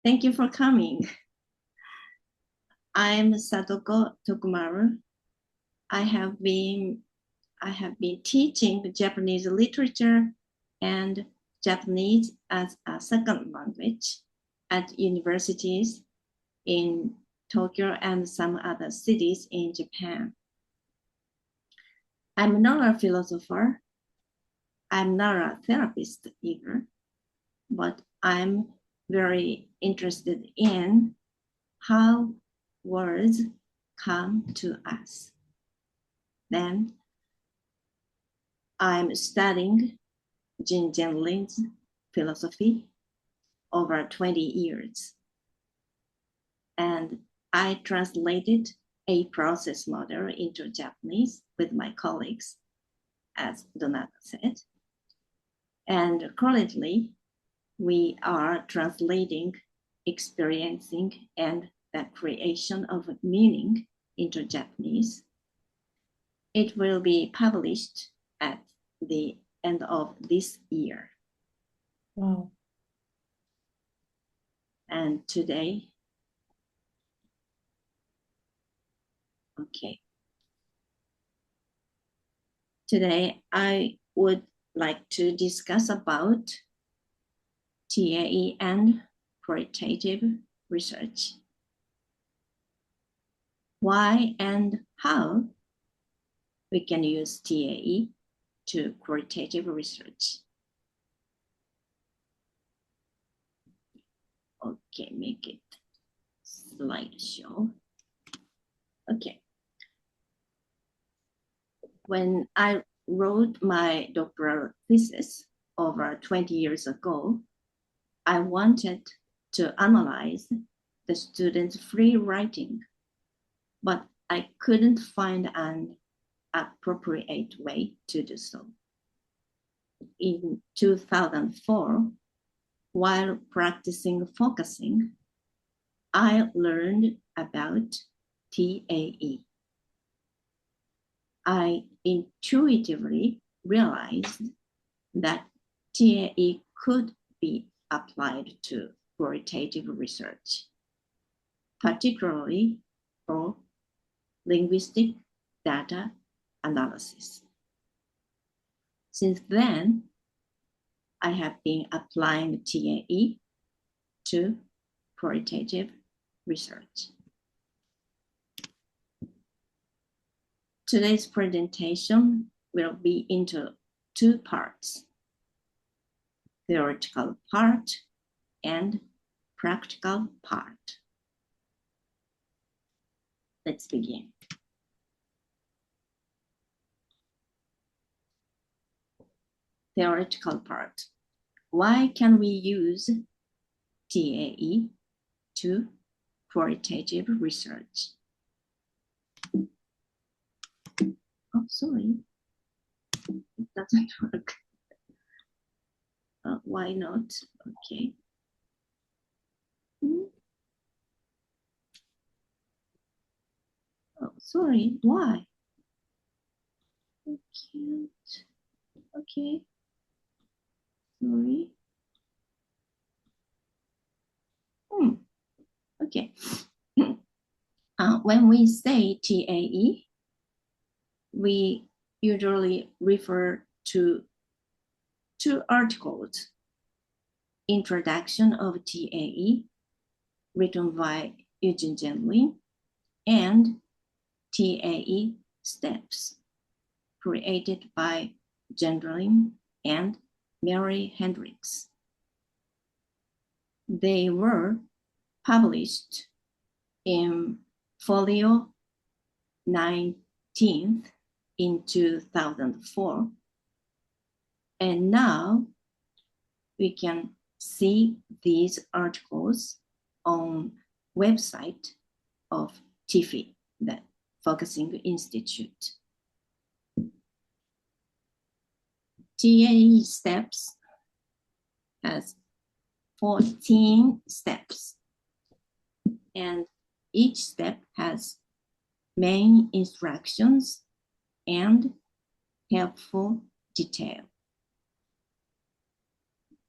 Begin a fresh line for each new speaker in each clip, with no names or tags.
Thank you for coming. I'm Satoko Tokumaru. I have been teaching Japanese literature and Japanese as a second language at universities in Tokyo and some other cities in Japan. I'm not a philosopher. I'm not a therapist either, but I'm very interested in how words come to us. Then I'm studying Jinjenlin's philosophy over 20 years. And I translated a process model into Japanese with my colleagues, as Donata said. And currently, we are translating experiencing and the creation of meaning into Japanese. It will be published at the end of this year.
Wow.
And today, Today I would like to discuss about TAE and qualitative research. Why and how we can use TAE to qualitative research. Okay, make it slideshow. Okay. When I wrote my doctoral thesis over 20 years ago, I wanted to analyze the students' free writing, but I couldn't find an appropriate way to do so. In 2004, while practicing focusing, I learned about TAE. I intuitively realized that TAE could be applied to qualitative research, particularly for linguistic data analysis. Since then, I have been applying TAE to qualitative research. Today's presentation will be into two parts, theoretical part and practical part. Let's begin. Theoretical part. Why can we use TAE to qualitative research? Oh, sorry, it doesn't work. Why not? Okay. Oh, sorry, why? I can't. Okay. Sorry. Okay. When we say TAE, we usually refer to two articles. Introduction of TAE, written by Eugene Genlin, and TAE Steps, created by Genlin and Mary Hendricks. They were published in Folio 19th in 2004. And now we can see these articles on website of TIFI, the Focusing Institute. TAE Steps has 14 steps, and each step has main instructions and helpful detail.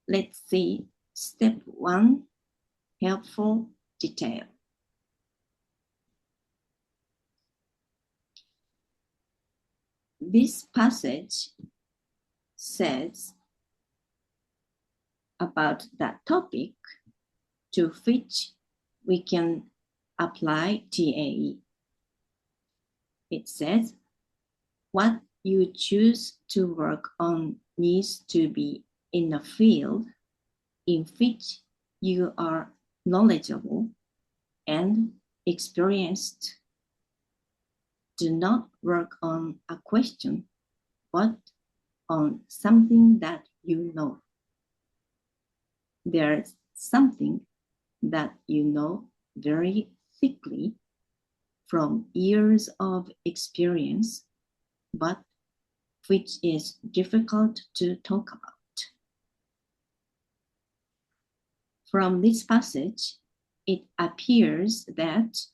Let's see step 1, helpful detail. This passage says about that topic to which we can apply TAE. It says, what you choose to work on needs to be in a field in which you are knowledgeable and experienced. Do not work on a question, but on something that you know. There's something that you know very thickly from years of experience, but which is difficult to talk about. From this passage, it appears that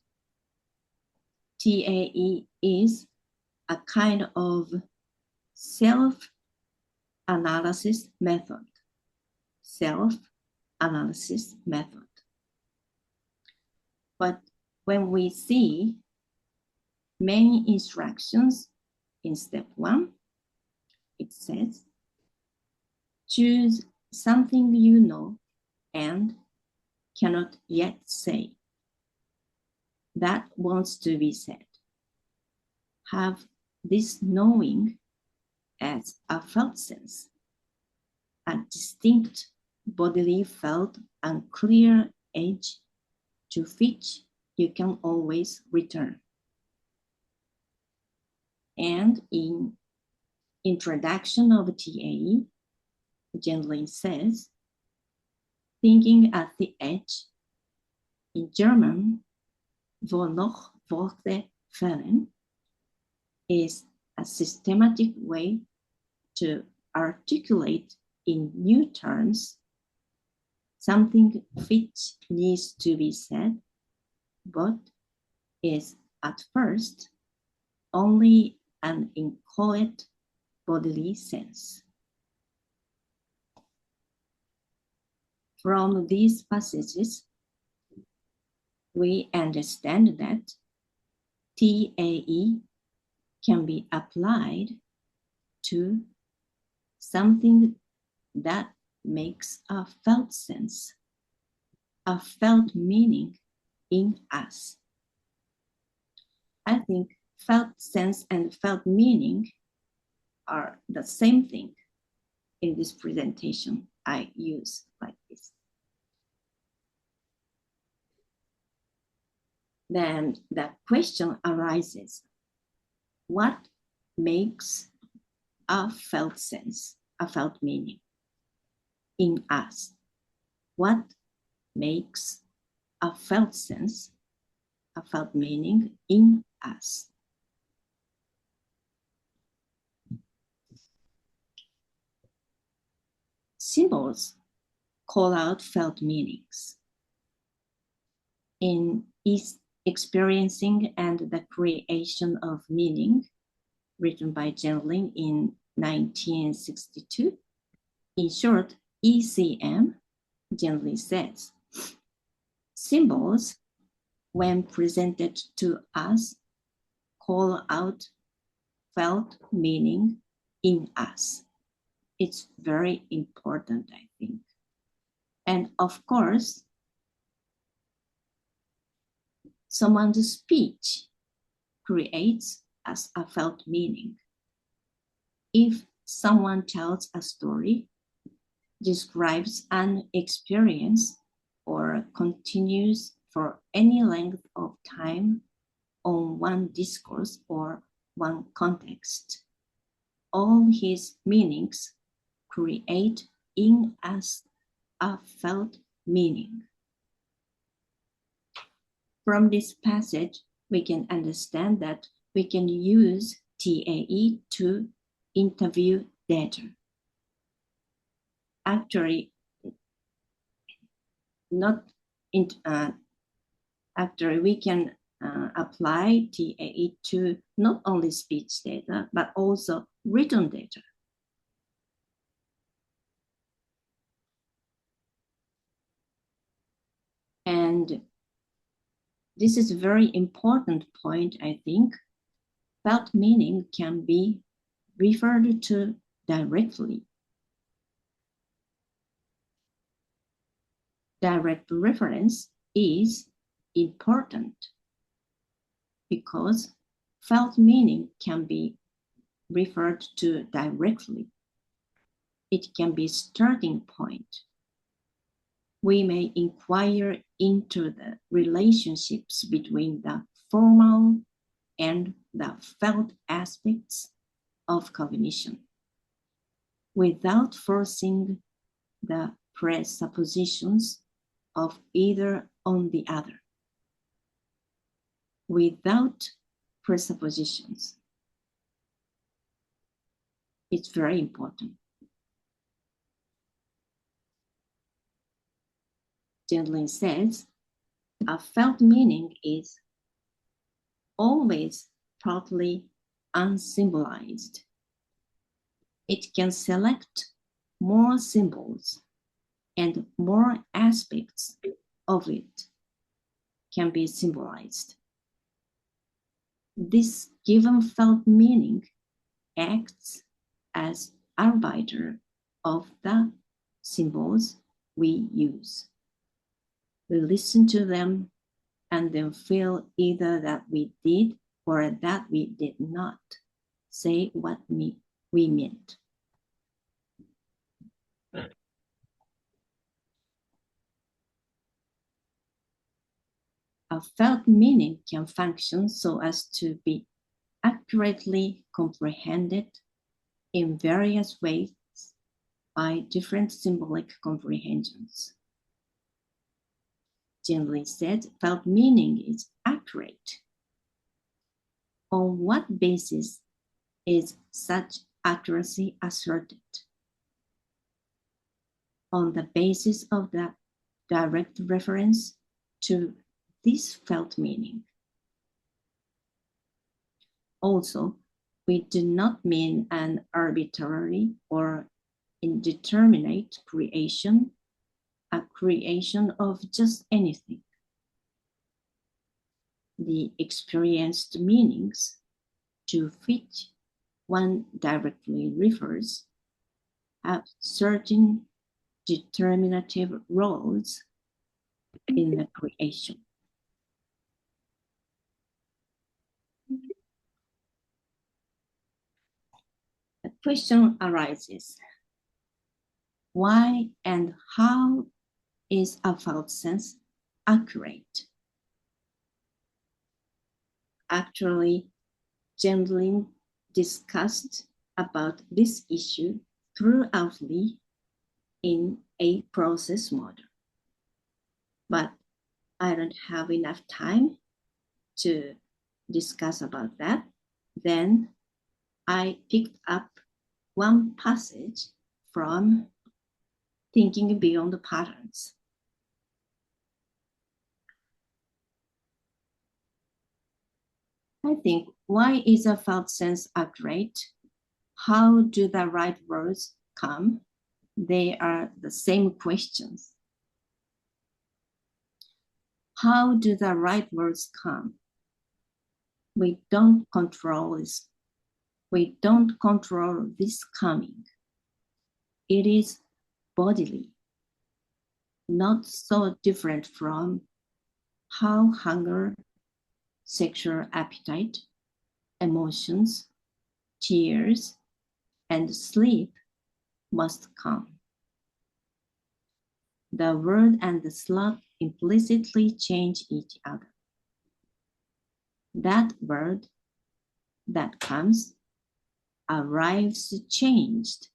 TAE is a kind of self-analysis method. Self-analysis method. But when we see main instructions in step 1, it says, choose something you know and cannot yet say. That wants to be said. Have this knowing as a felt sense, a distinct bodily felt and clear edge to which you can always return. And in introduction of TAE, Gendlin says, thinking at the edge, in German, wo noch Worte fehlen, is a systematic way to articulate in new terms something which needs to be said, but is at first only an inchoate bodily sense. From these passages, we understand that TAE can be applied to something that makes a felt sense, a felt meaning in us. I think felt sense and felt meaning are the same thing in this presentation. I use like this. Then the question arises, what makes a felt sense, a felt meaning in us? What makes a felt sense, a felt meaning in us? Symbols call out felt meanings. In Experiencing and the Creation of Meaning, written by Gendlin in 1962. In short, ECM, Gendlin says, symbols, when presented to us, call out felt meaning in us. It's very important, I think. And of course, someone's speech creates as a felt meaning. If someone tells a story, describes an experience, or continues for any length of time on one discourse or one context, all his meanings create in us a felt meaning. From this passage, we can understand that we can use TAE to interview data. Actually, we can apply TAE to not only speech data, but also written data. And this is a very important point, I think. Felt meaning can be referred to directly. Direct reference is important because felt meaning can be referred to directly. It can be a starting point. We may inquire into the relationships between the formal and the felt aspects of cognition without forcing the presuppositions of either on the other. Without presuppositions. It's very important. Gentling says, a felt meaning is always partly unsymbolized. It can select more symbols and more aspects of it can be symbolized. This given felt meaning acts as arbiter of the symbols we use. We listen to them and then feel either that we did or that we did not say what we meant. A felt meaning can function so as to be accurately comprehended in various ways by different symbolic comprehensions. Generally said, felt meaning is accurate. On what basis is such accuracy asserted? On the basis of the direct reference to this felt meaning. Also, we do not mean an arbitrary or indeterminate creation, a creation of just anything. The experienced meanings to which one directly refers have certain determinative roles in the creation. The question arises, why and how is a felt sense accurate? Actually, Gendling discussed about this issue throughoutly in a process model. But I don't have enough time to discuss about that. Then I picked up one passage from Thinking Beyond the Patterns. I think, why is a felt sense accurate? How do the right words come? They are the same questions. How do the right words come? We don't control this. We don't control this coming. It is bodily, not so different from how hunger, sexual appetite, emotions, tears, and sleep must come. The word and the slug implicitly change each other. That word that comes arrives changed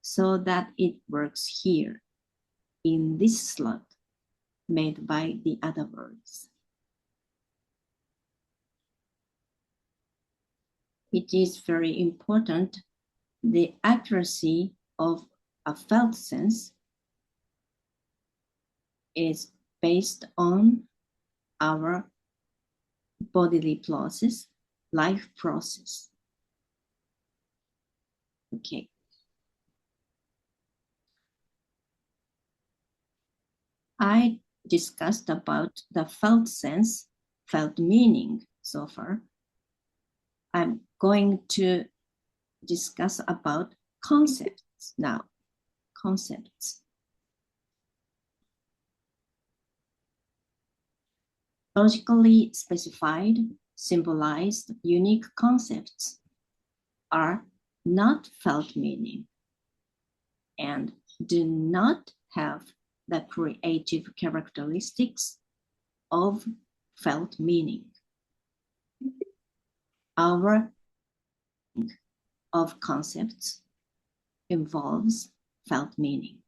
so that it works here in this slot made by the other words. It is very important, the accuracy of a felt sense is based on our bodily process, life process. Okay. I discussed about the felt sense, felt meaning so far. I'm going to discuss about concepts now. Concepts. Logically specified, symbolized, unique concepts are not felt meaning and do not have the creative characteristics of felt meaning. Our of concepts involves felt meaning,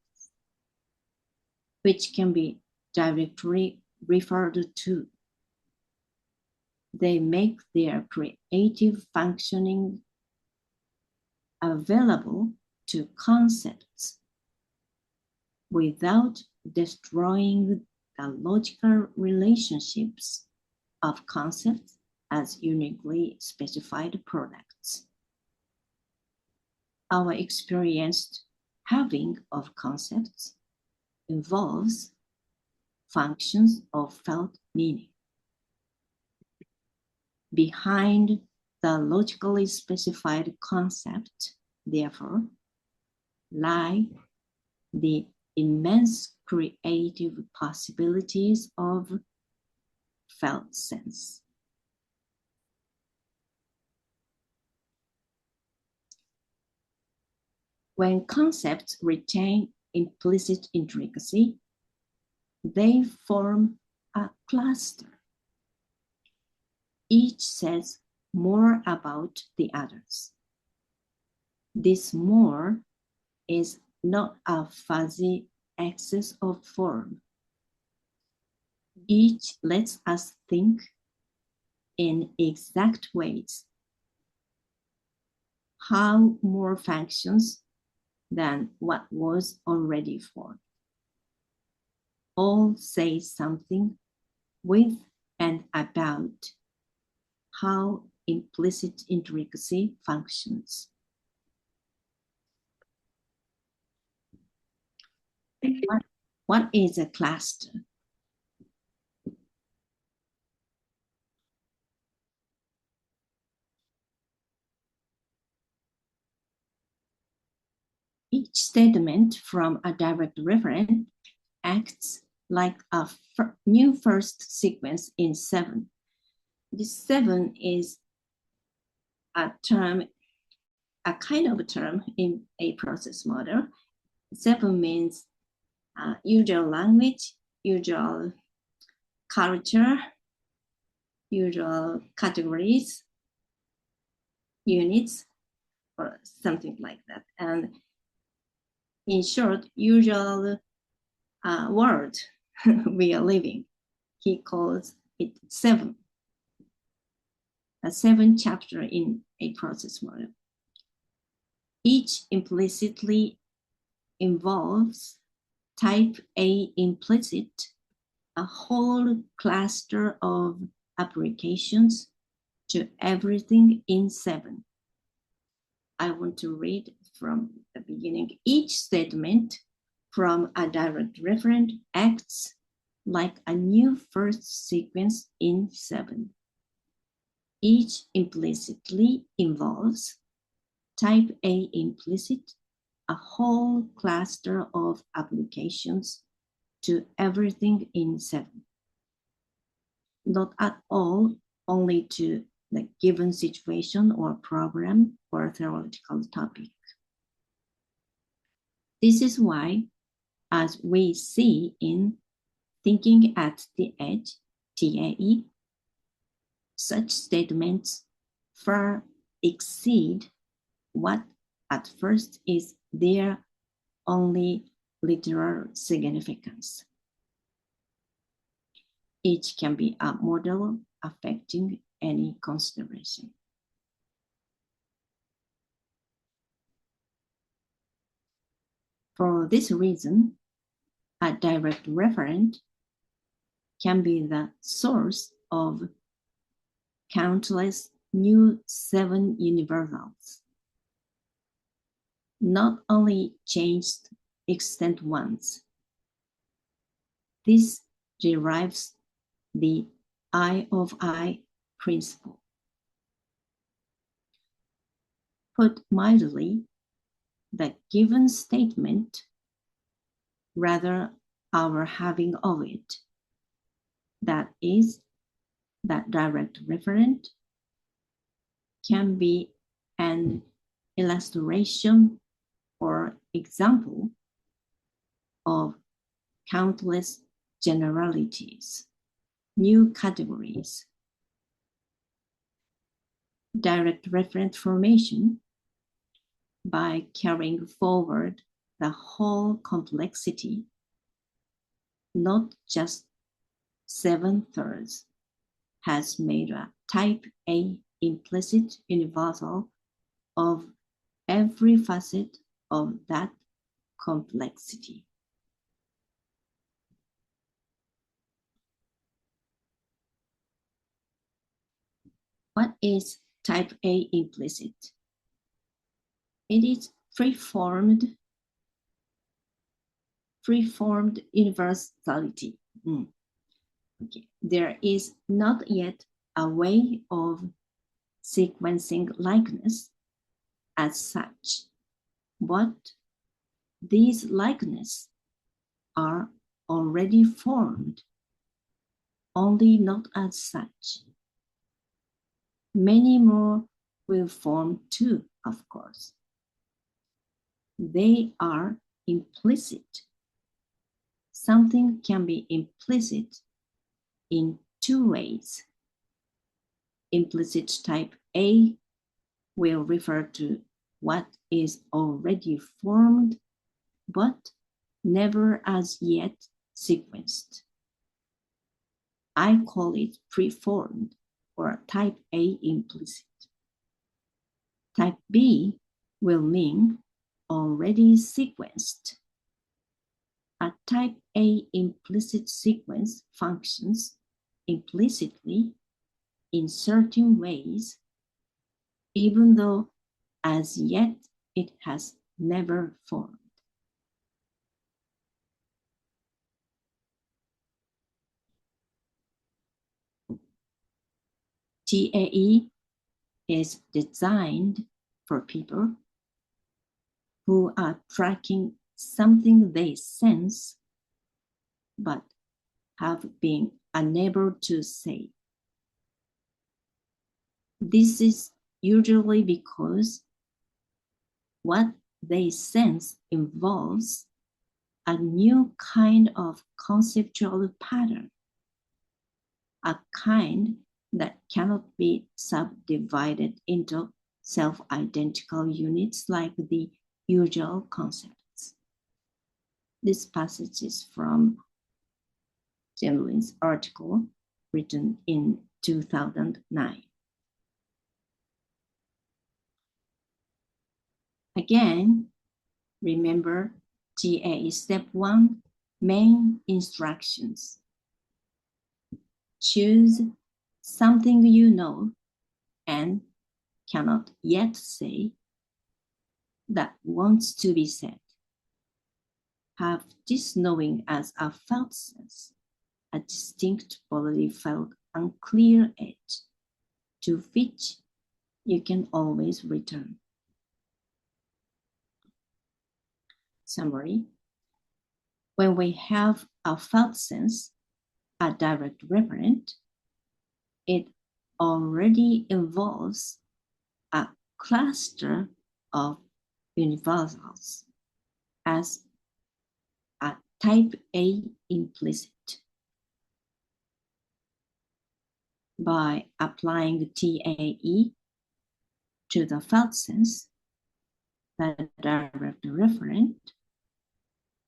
which can be directly referred to. They make their creative functioning available to concepts without destroying the logical relationships of concepts as uniquely specified products. Our experienced having of concepts involves functions of felt meaning. Behind the logically specified concept, therefore, lie the immense creative possibilities of felt sense. When concepts retain implicit intricacy, they form a cluster. Each says more about the others. This more is not a fuzzy excess of form. Each lets us think in exact ways. How more functions than what was already formed. All say something with and about how implicit intricacy functions. What is a cluster? Each statement from a direct referent acts like a new first sequence in 7. This 7 is a term, a kind of a term in a process model. 7 means usual language, usual culture, usual categories, units, or something like that. And in short, usual world we are living. He calls it 7. A 7 chapter in a process model. Each implicitly involves type A implicit, a whole cluster of applications to everything in 7. I want to read from the beginning. Each statement from a direct referent acts like a new first sequence in 7. Each implicitly involves type A implicit, a whole cluster of applications to everything in 7. Not at all only to the given situation or program or theoretical topic. This is why, as we see in Thinking at the Edge, TAE, such statements far exceed what at first is their only literal significance. Each can be a model affecting any consideration. For this reason, a direct referent can be the source of countless new 7 universals, not only changed extant ones. This derives the I of I principle. Put mildly, the given statement, rather our having of it, that is, that direct referent, can be an illustration or example of countless generalities, new categories. Direct referent formation, by carrying forward the whole complexity, not just 7/3, has made a type A implicit universal of every facet of that complexity. What is type A implicit? It is preformed universality. Okay. There is not yet a way of sequencing likeness as such, but these likenesses are already formed, only not as such. Many more will form too, of course. They are implicit. Something can be implicit in two ways. Implicit type A will refer to what is already formed, but never as yet sequenced. I call it preformed or type A implicit. Type B will mean already sequenced. A type A implicit sequence functions implicitly in certain ways, even though as yet it has never formed. TAE is designed for people who are tracking something they sense but have been unable to say. This is usually because what they sense involves a new kind of conceptual pattern, a kind that cannot be subdivided into self-identical units like the usual concepts. This passage is from Jenlin's article written in 2009. Again, remember TA step 1, main instructions. Choose something you know and cannot yet say that wants to be said. Have this knowing as a felt sense, a distinct bodily felt unclear edge to which you can always return. Summary. When we have a felt sense, a direct referent, it already involves a cluster of universals as a type A implicit. By applying TAE to the felt sense, the direct referent,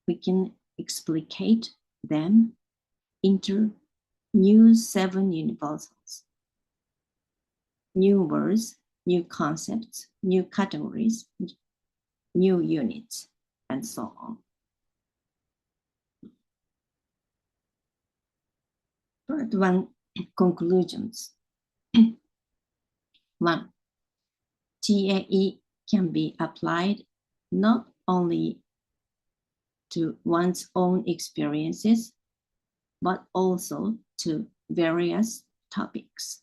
we can explicate them into new 7 universals. New words, new concepts, new categories, new units, and so on. Part 1, conclusions. 1. TAE can be applied not only to one's own experiences, but also to various topics,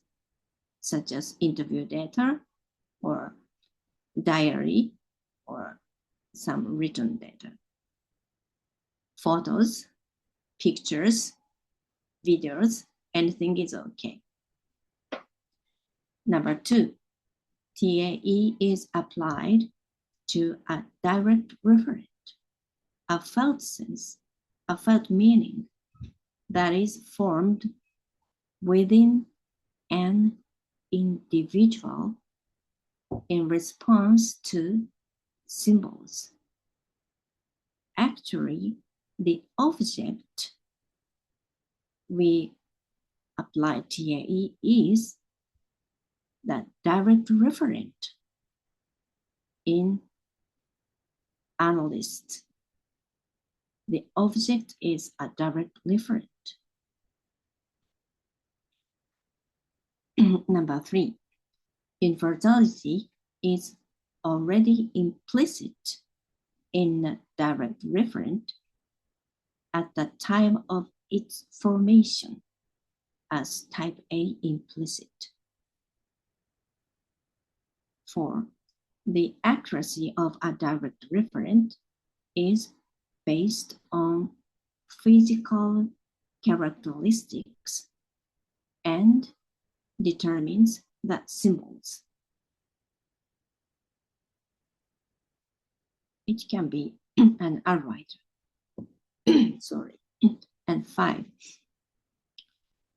such as interview data or diary or some written data. Photos, pictures, videos, anything is okay. Number 2, TAE is applied to a direct referent, a felt sense, a felt meaning that is formed within an individual in response to symbols. Actually, the object we apply TAE is the direct referent in analyst. The object is a direct referent. Number 3, universality is already implicit in the direct referent at the time of its formation as type A implicit. 4, the accuracy of a direct referent is based on physical characteristics and determines the symbols. It can be an arbiter. Sorry. And 5,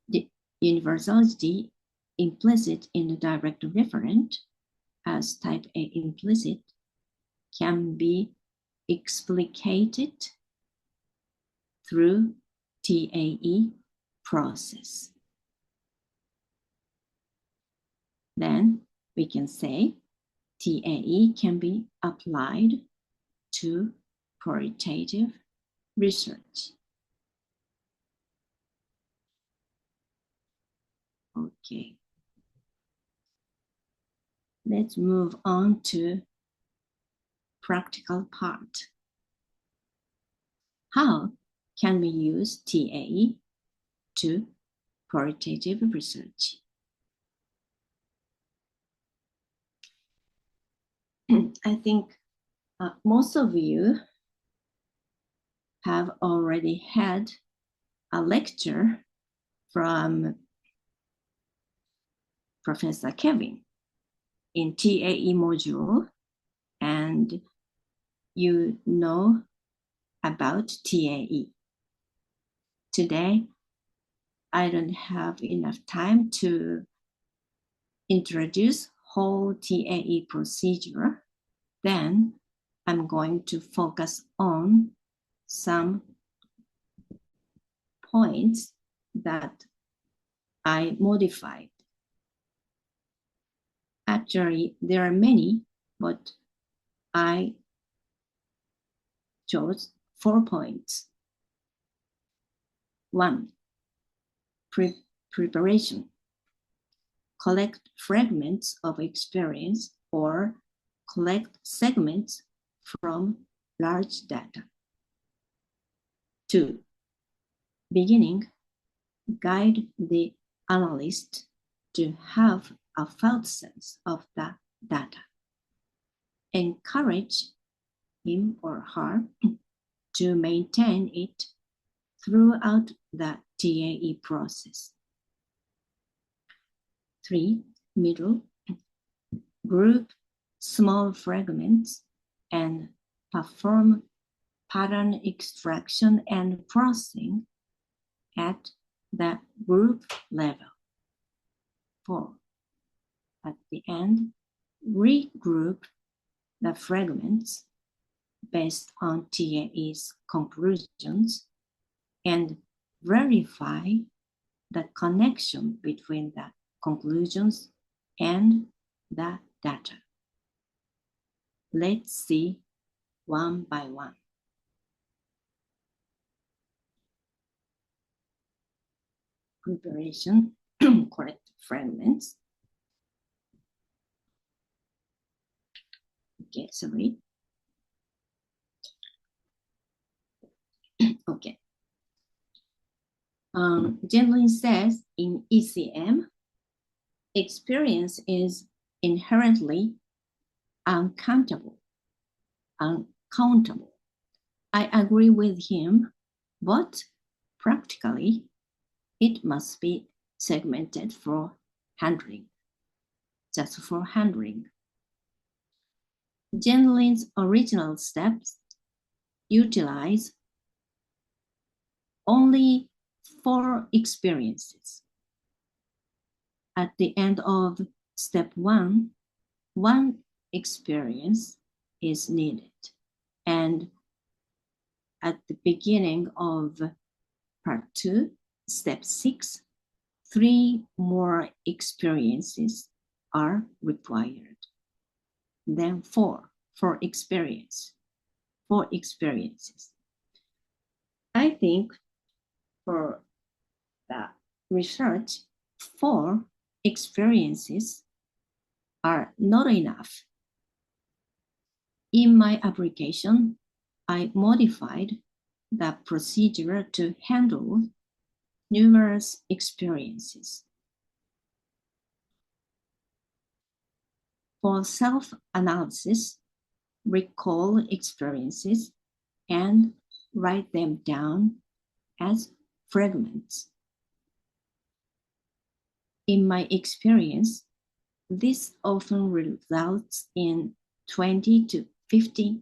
the universality implicit in the direct referent as type A implicit can be explicated through TAE process. Then we can say TAE can be applied to qualitative research. Okay. Let's move on to practical part. How can we use TAE to qualitative research? I think most of you have already had a lecture from Professor Kevin in TAE module, and you know about TAE. Today, I don't have enough time to introduce whole TAE procedure. Then I'm going to focus on some points that I modified. Actually, there are many, but I chose 4 points. 1, preparation. Collect fragments of experience or collect segments from large data. 2, beginning. Guide the analyst to have a felt sense of the data. Encourage him or her to maintain it throughout the TAE process. 3, middle. Group small fragments and perform pattern extraction and processing at the group level. 4, at the end, regroup the fragments based on TAE's conclusions and verify the connection between the conclusions and the data. Let's see one by one. Preparation, correct fragments. Okay, sorry. Okay. Gendlin says in ECM, experience is inherently uncountable. I agree with him, but practically it must be segmented for handling, just for handling. Gendlin's original steps utilize only 4 experiences. At the end of step 1, 1 experience is needed. And at the beginning of part 2, step 6, 3 more experiences are required. Then 4 experiences. I think for the research, 4 experiences are not enough. In my application, I modified the procedure to handle numerous experiences. For self-analysis, recall experiences and write them down as fragments. In my experience, this often results in 20 to 50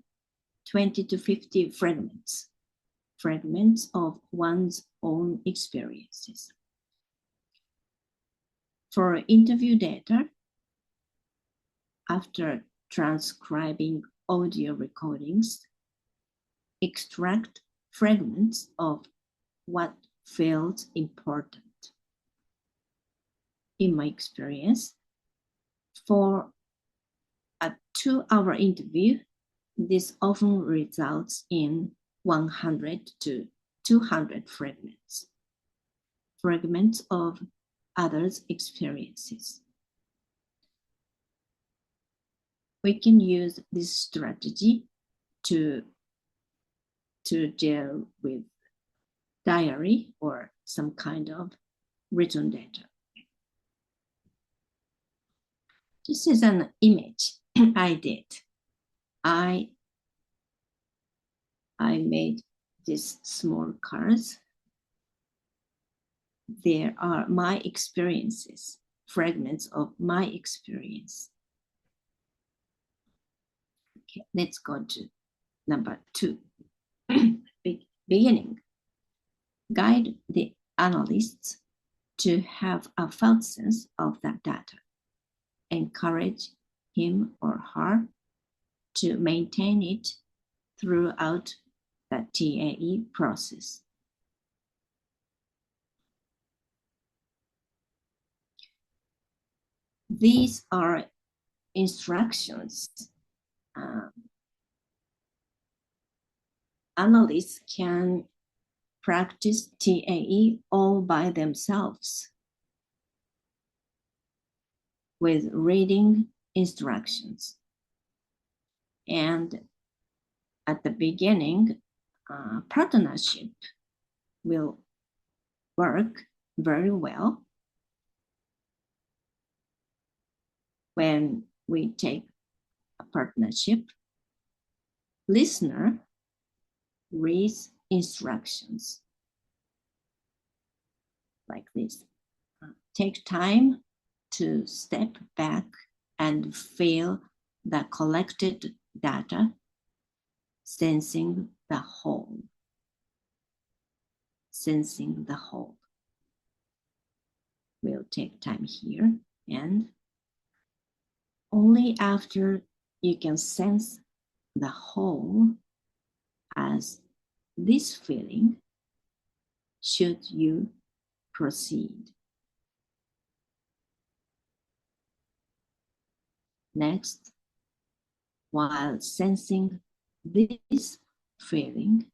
fragments of one's own experiences. For interview data, after transcribing audio recordings, extract fragments of what feels important. In my experience, for a 2-hour interview, this often results in 100 to 200 fragments of others' experiences. We can use this strategy to deal with diary or some kind of written data. This is an image I did. I made these small cards. There are my experiences, fragments of my experience. Okay, let's go to number 2. Beginning. Guide the analysts to have a felt sense of that data. Encourage him or her to maintain it throughout the TAE process. These are instructions. Analysts can practice TAE all by themselves with reading instructions. And at the beginning, partnership will work very well when we take a partnership. Listener reads instructions like this. Take time to step back and feel the collected data, sensing the whole. We'll take time here, and only after you can sense the whole as this feeling should you proceed. Next, while sensing this feeling,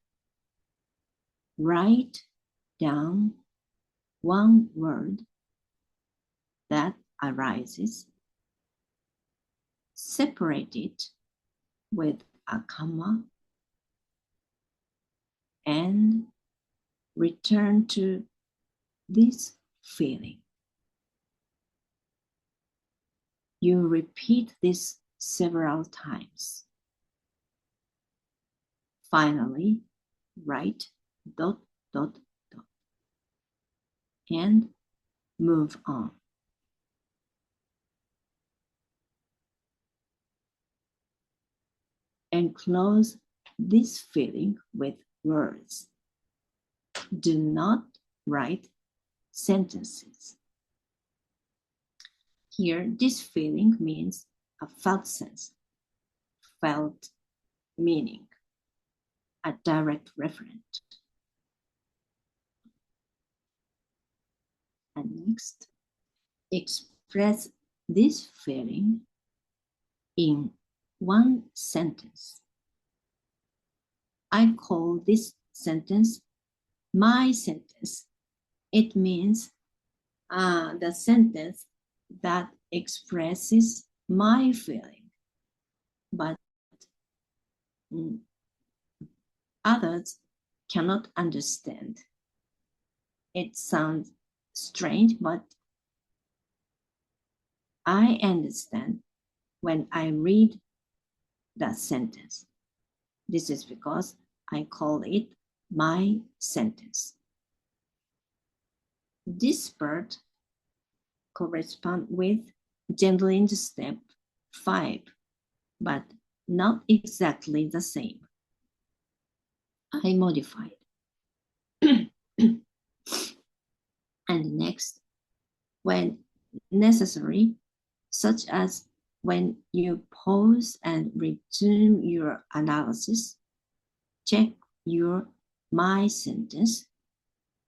write down one word that arises, separate it with a comma, and return to this feeling. You repeat this several times. Finally, write ... and move on. Enclose this feeling with words. Do not write sentences. Here, this feeling means a felt sense, felt meaning, a direct referent. And next, express this feeling in one sentence. I call this sentence my sentence. It means the sentence that expresses my feeling, but others cannot understand. It sounds strange, but I understand when I read that sentence. This is because I call it my sentence. This part corresponds with gentling step 5, but not exactly the same. I modified. And next, when necessary, such as when you pause and resume your analysis, check your my sentence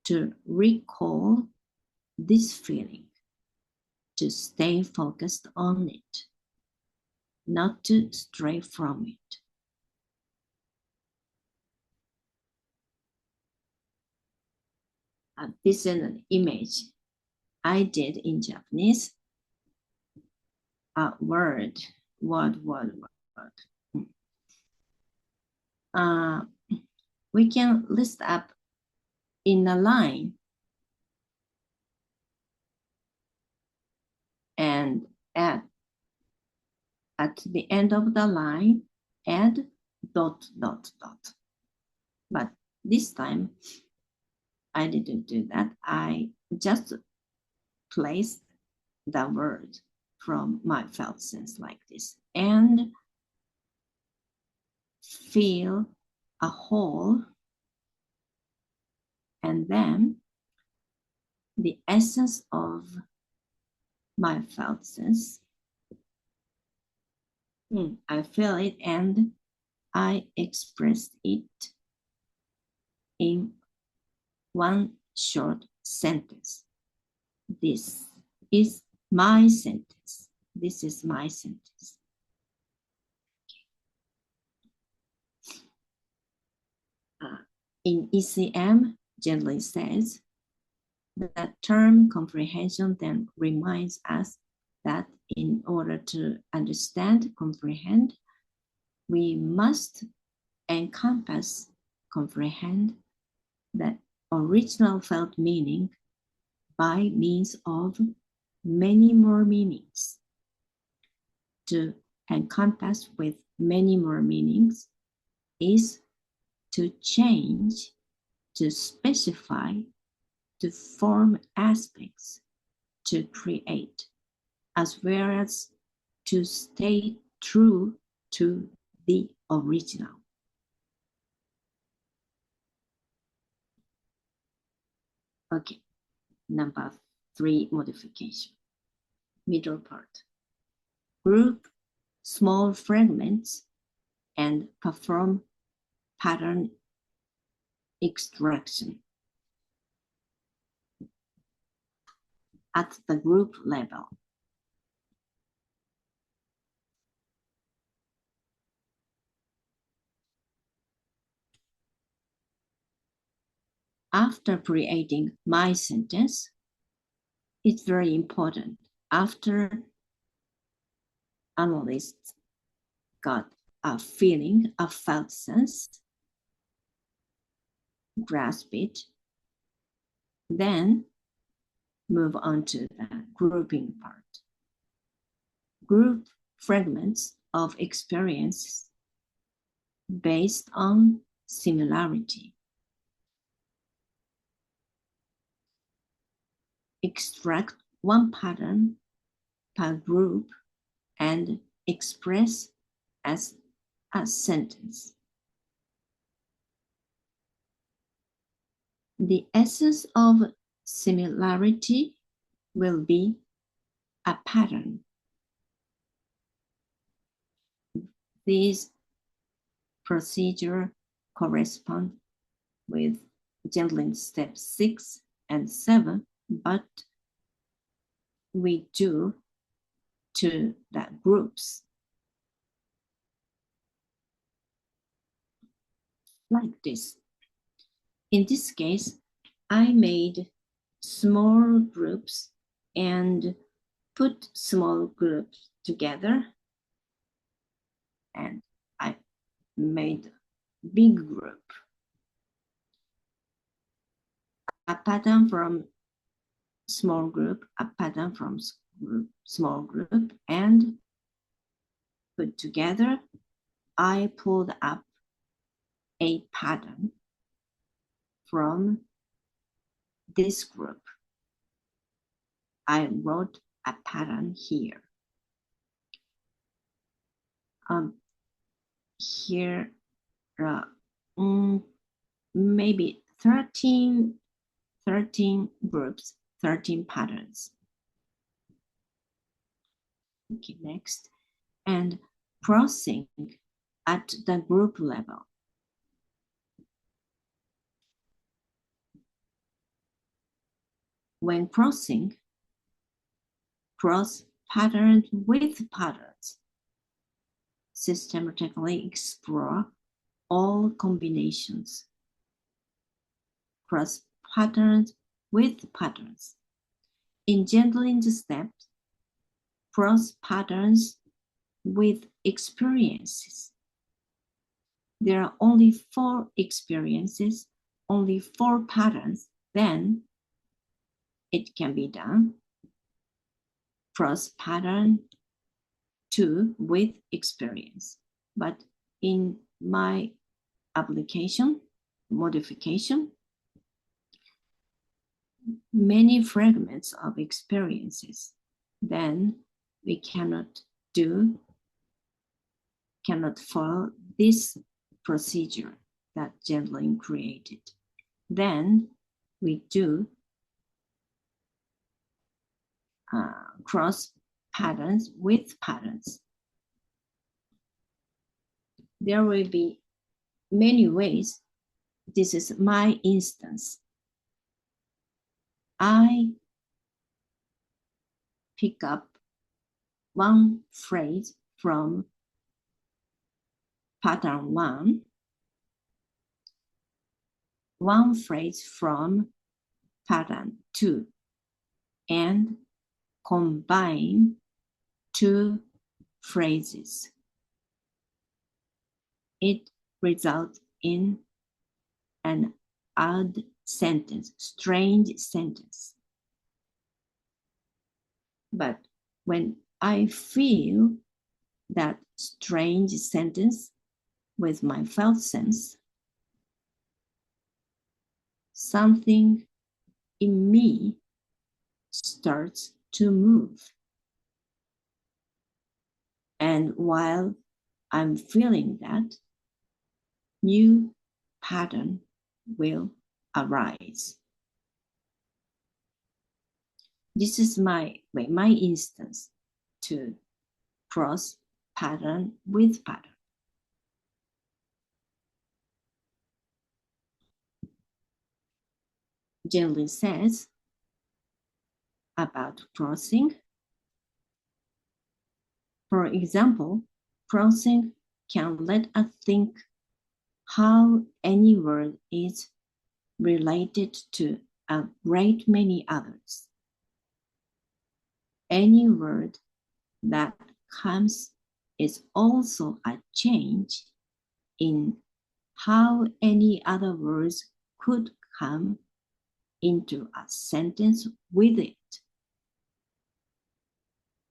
to recall this feeling, to stay focused on it, not to stray from it. This is an image I did in Japanese. Word. We can list up in a line and add at the end of the line, add ... But this time I didn't do that. I just placed the word from my felt sense like this and feel a hole, and then the essence of my felt sense. I feel it and I expressed it in one short sentence. This is my sentence. This is my sentence. In ECM, gently says, the term comprehension then reminds us that in order to understand, comprehend, we must encompass, comprehend the original felt meaning by means of many more meanings. To encompass with many more meanings is to change, to specify, to form aspects, to create, as well as to stay true to the original. Okay, number 3 modification. Middle part. Group small fragments and perform pattern extraction at the group level. After creating my sentence, it's very important. After analysts got a feeling, a felt sense, grasp it, then move on to the grouping part. Group fragments of experience based on similarity. Extract one pattern per group and express as a sentence. The essence of similarity will be a pattern. These procedures correspond with gentling steps 6 and 7, but we do to the groups like this. In this case, I made small groups and put small groups together, and I made big group. A pattern from small group, a pattern from small group, and put together, I pulled up a pattern from this group. I wrote a pattern here. Here maybe 13 groups, 13 patterns. Okay, next. And crossing at the group level. When crossing, cross patterns with patterns. Systematically explore all combinations. Cross patterns with patterns. In gentling the steps, cross patterns with experiences. There are only 4 experiences, only 4 patterns, then it can be done. Cross pattern 2 with experience. But in my application, modification, many fragments of experiences, then we cannot follow this procedure that gentling created. Then we do cross patterns with patterns. There will be many ways. This is my instance. I pick up one phrase from pattern 1, one phrase from pattern 2, and combine 2 phrases. It results in an odd sentence, strange sentence. But when I feel that strange sentence with my felt sense, something in me starts to move. And while I'm feeling that, new pattern will arise. This is my instance to cross pattern with pattern. Gently says about crossing. For example, crossing can let us think how any word is related to a great many others. Any word that comes is also a change in how any other words could come into a sentence with it.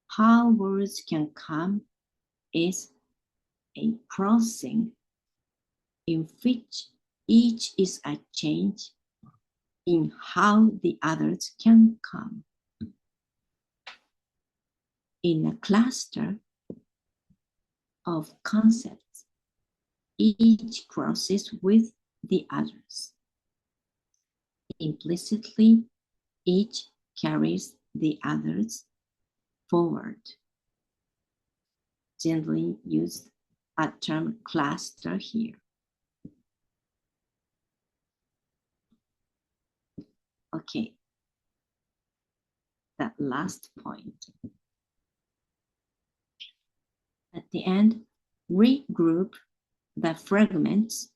How words can come is a crossing in which each is a change in how the others can come. In a cluster of concepts, each crosses with the others. Implicitly, each carries the others forward. Generally used a term cluster here. Okay, that last point. At the end, regroup the fragments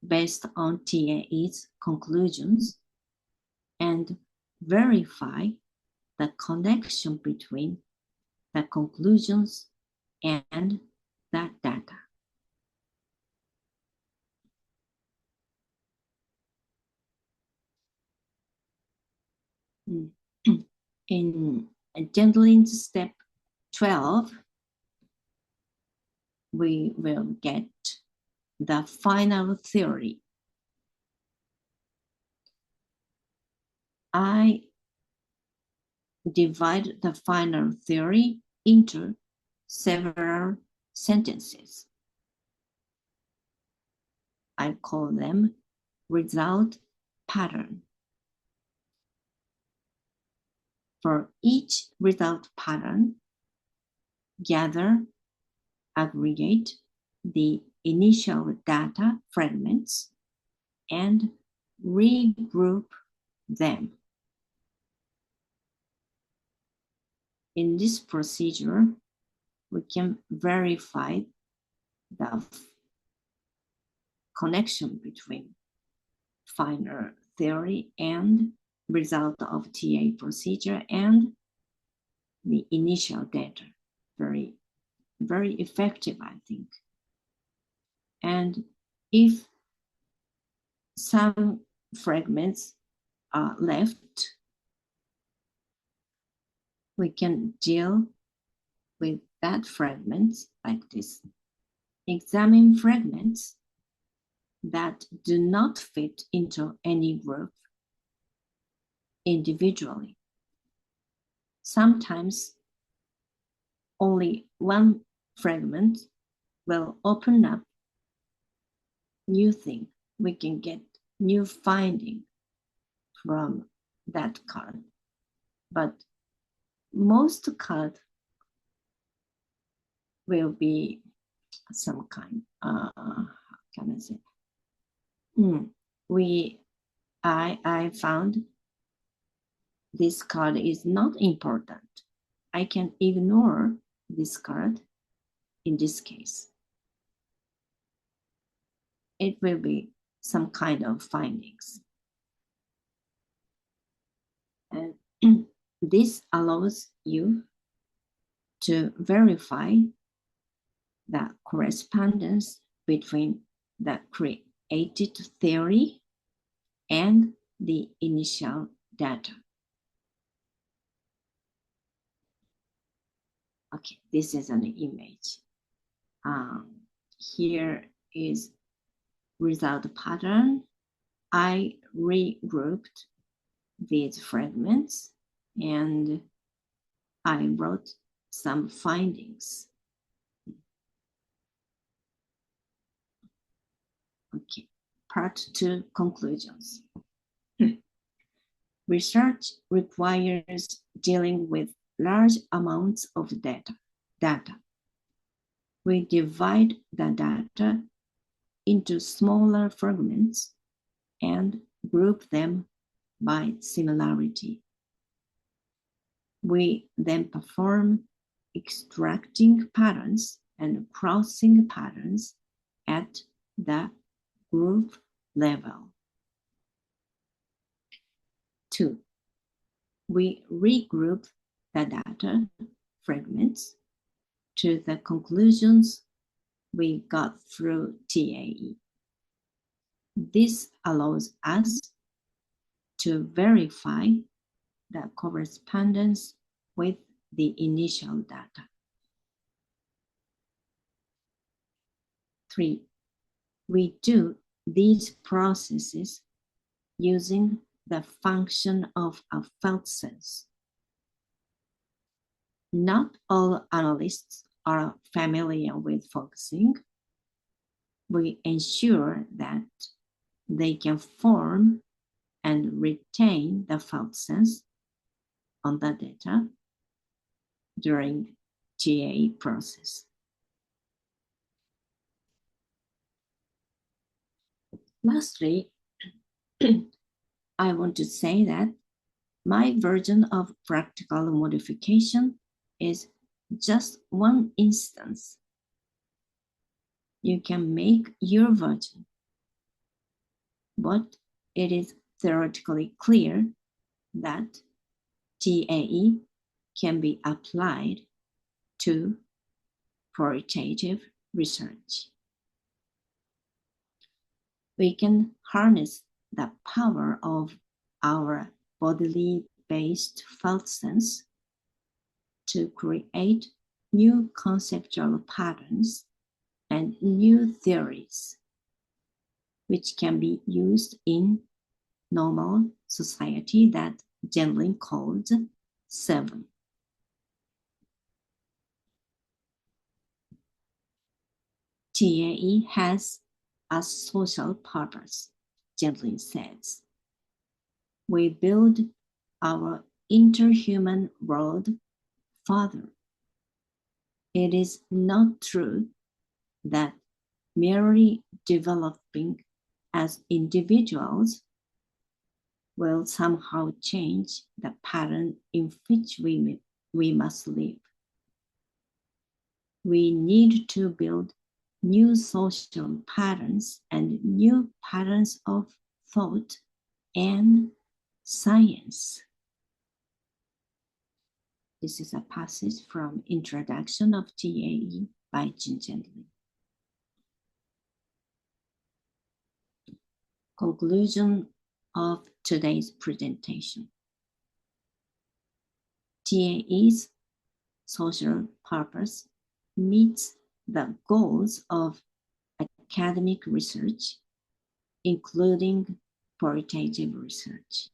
based on TAE's conclusions and verify the connection between the conclusions and the data. In Gentling step 12, we will get the final theory. I divide the final theory into several sentences. I call them result pattern. For each result pattern, gather, aggregate the initial data fragments and regroup them. In this procedure, we can verify the connection between final theory and result of TA procedure and the initial data. Very, very effective, I think. And if some fragments are left, we can deal with that fragments like this. Examine fragments that do not fit into any group individually. Sometimes only one fragment will open up new thing. We can get new finding from that card. But most card will be some kind, how can I say? I found this card is not important. I can ignore this card in this case. It will be some kind of findings. And this allows you to verify the correspondence between the created theory and the initial data. Okay, this is an image. Here is result pattern. I regrouped these fragments and I wrote some findings. Okay, part 2, conclusions. Research requires dealing with large amounts of data. We divide the data into smaller fragments and group them by similarity. We then perform extracting patterns and crossing patterns at the group level. 2. We regroup the data fragments to the conclusions we got through TAE. This allows us to verify the correspondence with the initial data. 3. We do these processes using the function of a felt sense. Not all analysts are familiar with focusing. We ensure that they can form and retain the felt sense on the data during TA process. Lastly, I want to say that my version of practical modification is just one instance. You can make your version, but it is theoretically clear that TAE can be applied to qualitative research. We can harness the power of our bodily-based felt sense to create new conceptual patterns and new theories, which can be used in normal society that generally called 7. TAE has a social purpose, Gentling says. We build our interhuman world further. It is not true that merely developing as individuals will somehow change the pattern in which we must live. We need to build new social patterns and new patterns of thought and science. This is a passage from Introduction of TAE by Jin Gentling. Conclusion of today's presentation. TAE's social purpose meets the goals of academic research, including qualitative research.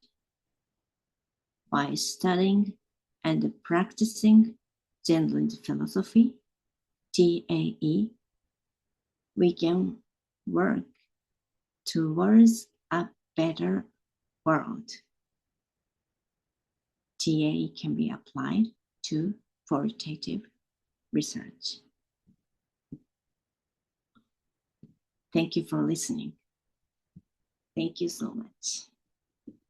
By studying and practicing Gentling's philosophy, TAE, we can work towards a better world. TAE can be applied to qualitative research. Thank you for listening. Thank you so much.